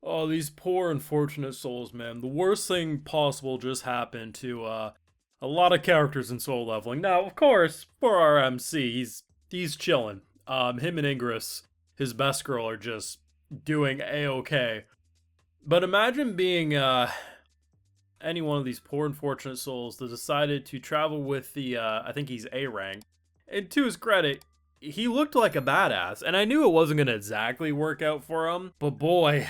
Oh, these poor unfortunate souls, man. The worst thing possible just happened to a lot of characters in Soul Leveling. Now, of course, for our MC, he's chilling. Him and Ingress, his best girl, are just doing a-okay. But imagine being any one of these poor unfortunate souls that decided to travel with the I think he's A rank. And to his credit, he looked like a badass, and I knew it wasn't gonna exactly work out for him. But boy,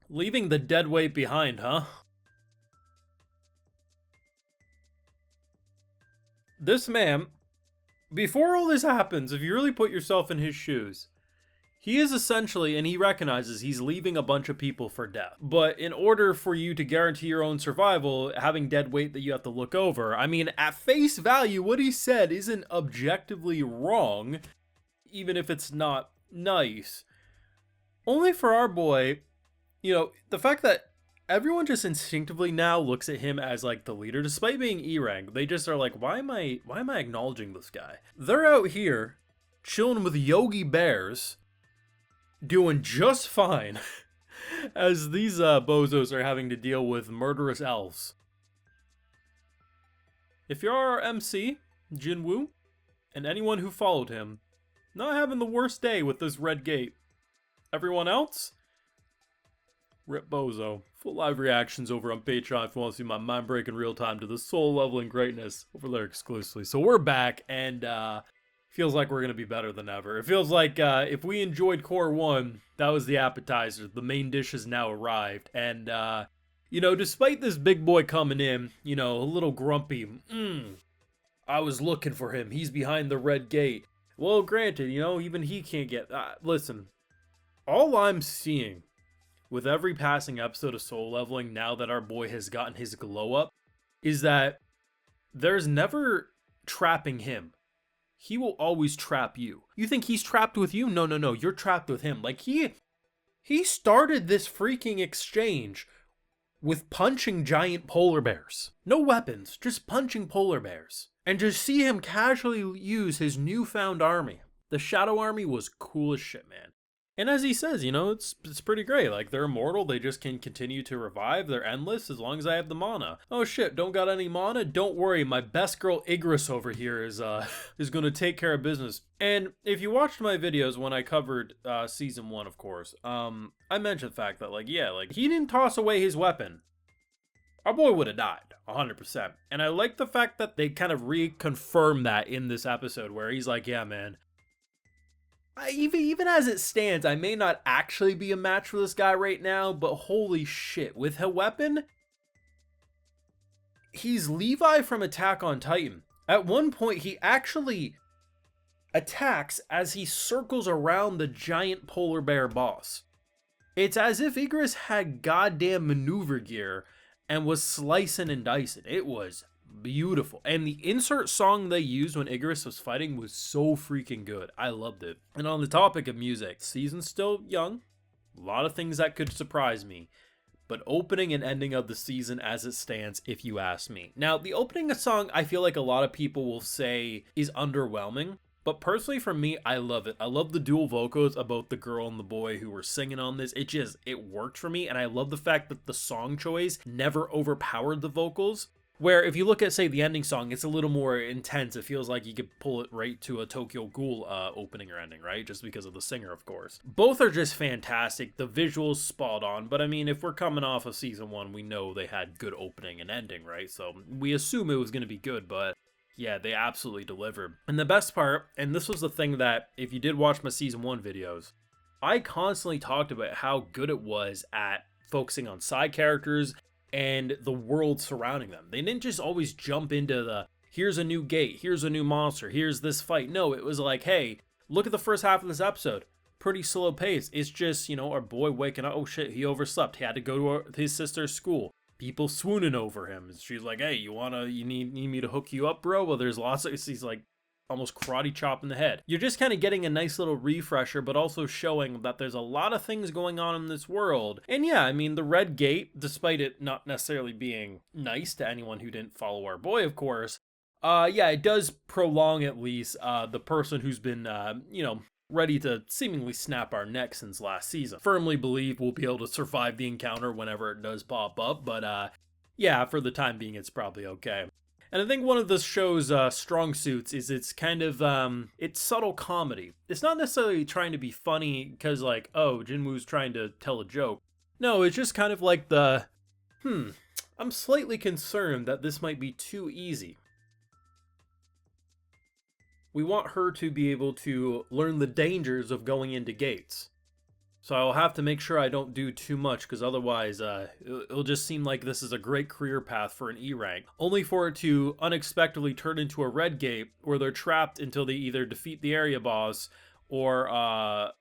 leaving the dead weight behind, huh? This man, before all this happens, if you really put yourself in his shoes, he is essentially, and he recognizes he's leaving a bunch of people for death. But in order for you to guarantee your own survival, having dead weight that you have to look over, I mean, at face value, what he said isn't objectively wrong, even if it's not nice. Only for our boy, the fact that everyone just instinctively now looks at him as like the leader, despite being E rank, they just are like, why am I acknowledging this guy? They're out here chilling with Yogi Bears, doing just fine as these bozos are having to deal with murderous elves. If you're our MC, Jinwoo, and anyone who followed him, not having the worst day with this red gate. Everyone else? Rip Bozo. Full live reactions over on Patreon if you want to see my mind-breaking real time to the soul leveling greatness over there exclusively. So we're back, and feels like we're going to be better than ever. It feels like if we enjoyed Core 1, that was the appetizer. The main dish has now arrived. And, despite this big boy coming in, a little grumpy, I was looking for him. He's behind the red gate. Well, granted, even he can't get... listen, all I'm seeing with every passing episode of Soul Leveling, now that our boy has gotten his glow up, is that there's never trapping him. He will always trap you. You think he's trapped with you? No. You're trapped with him. Like, he started this freaking exchange with punching giant polar bears. No weapons, just punching polar bears. And just see him casually use his newfound army. The Shadow Army was cool as shit, man. And as he says, it's pretty great. Like, they're immortal, they just can continue to revive, they're endless as long as I have the mana. Oh shit, don't got any mana? Don't worry, my best girl Igris over here is gonna take care of business. And if you watched my videos when I covered Season 1, of course, I mentioned the fact that, he didn't toss away his weapon. Our boy would have died, 100%. And I like the fact that they kind of reconfirm that in this episode, where he's like, yeah, man, even as it stands, I may not actually be a match for this guy right now, but holy shit, with a weapon, he's Levi from Attack on Titan. At one point, he actually attacks as he circles around the giant polar bear boss. It's as if Igris had goddamn maneuver gear and was slicing and dicing. It was beautiful. And the insert song they used when Igris was fighting was so freaking good. I loved it. And on the topic of music, season's still young. A lot of things that could surprise me. But opening and ending of the season as it stands, if you ask me. Now, the opening song, I feel like a lot of people will say is underwhelming. But personally, for me, I love it. I love the dual vocals about the girl and the boy who were singing on this. It worked for me. And I love the fact that the song choice never overpowered the vocals. Where if you look at, say, the ending song, it's a little more intense. It feels like you could pull it right to a Tokyo Ghoul opening or ending, right? Just because of the singer, of course. Both are just fantastic. The visuals spot on. But I mean, if we're coming off of Season 1, we know they had good opening and ending, right? So we assume it was going to be good, but yeah, they absolutely delivered. And the best part, and this was the thing that, if you did watch my Season 1 videos, I constantly talked about how good it was at focusing on side characters and the world surrounding them. They didn't just always jump into the, here's a new gate, here's a new monster, here's this fight. No, it was like, hey, look at the first half of this episode. Pretty slow pace. It's just, our boy waking up. Oh shit, he overslept. He had to go to his sister's school. People swooning over him. She's like, hey, you need me to hook you up, bro? Well, there's lots of, he's like, almost karate chop in the head. You're just kind of getting a nice little refresher, but also showing that there's a lot of things going on in this world. And yeah, I mean, the Red Gate, despite it not necessarily being nice to anyone who didn't follow our boy, of course, yeah, it does prolong at least the person who's been, ready to seemingly snap our neck since last season. Firmly believe we'll be able to survive the encounter whenever it does pop up, but yeah, for the time being, it's probably okay. And I think one of the show's strong suits is its kind of, it's subtle comedy. It's not necessarily trying to be funny because, like, oh, Jinwoo's trying to tell a joke. No, it's just kind of like the, I'm slightly concerned that this might be too easy. We want her to be able to learn the dangers of going into gates. So I'll have to make sure I don't do too much, because otherwise it'll just seem like this is a great career path for an E rank, only for it to unexpectedly turn into a red gate where they're trapped until they either defeat the area boss or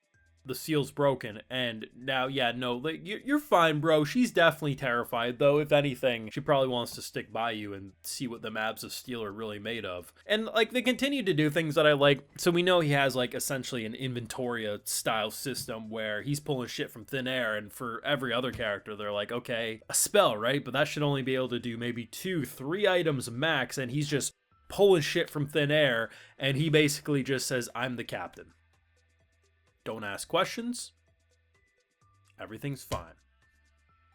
the seal's broken. And now, yeah, no, like, you're fine, bro. She's definitely terrified, though. If anything, she probably wants to stick by you and see what the Mabs of Steel are really made of. And, like, they continue to do things that I like. So we know he has, like, essentially an Inventoria style system where he's pulling shit from thin air, and for every other character, they're like, okay, a spell, right? But that should only be able to do maybe 2-3 items max, and he's just pulling shit from thin air, and he basically just says, I'm the captain. Don't ask questions. Everything's fine.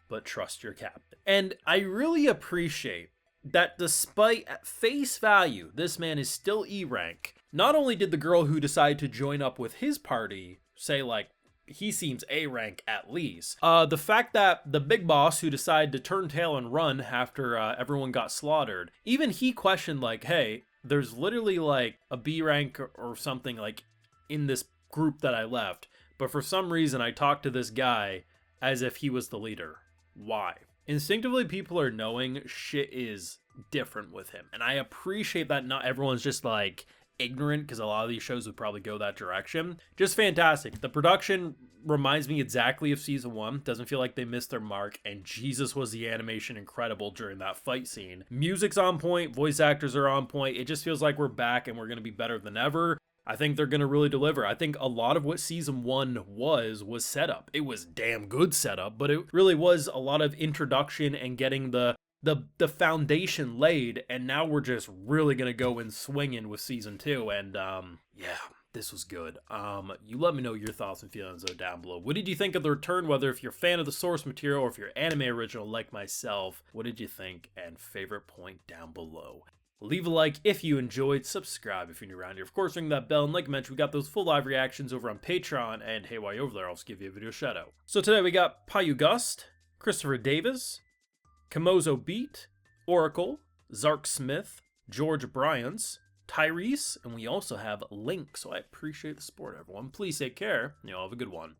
But trust your captain. And I really appreciate that despite at face value, this man is still E rank. Not only did the girl who decided to join up with his party say, like, he seems A rank at least. The fact that the big boss who decided to turn tail and run after everyone got slaughtered, even he questioned, like, hey, there's literally like a B rank or something like in this group that I left, but for some reason I talked to this guy as if he was the leader. Why? Instinctively, people are knowing shit is different with him, and I appreciate that not everyone's just like ignorant, because a lot of these shows would probably go that direction. Just fantastic. The production reminds me exactly of season 1. Doesn't feel like they missed their mark, and Jesus was the animation incredible during that fight scene. Music's on point, voice actors are on point. It just feels like we're back and we're going to be better than ever. I think they're going to really deliver. I think a lot of what season 1 was setup. It was damn good setup, but it really was a lot of introduction and getting the foundation laid, and now we're just really going to go in swinging with season 2, and yeah, this was good. You let me know your thoughts and feelings though down below. What did you think of the return, whether if you're a fan of the source material or if you're anime original like myself? What did you think, and favorite point down below. Leave a like if you enjoyed, subscribe if you're new around here. Of course, ring that bell, and like I mentioned, we got those full live reactions over on Patreon, and hey, while you're over there, I'll just give you a video shout out. So today we got Payu Gust, Christopher Davis, Kamozo Beat, Oracle, Zark Smith, George Bryans, Tyrese, and we also have Link, so I appreciate the support, everyone. Please take care, and y'all have a good one.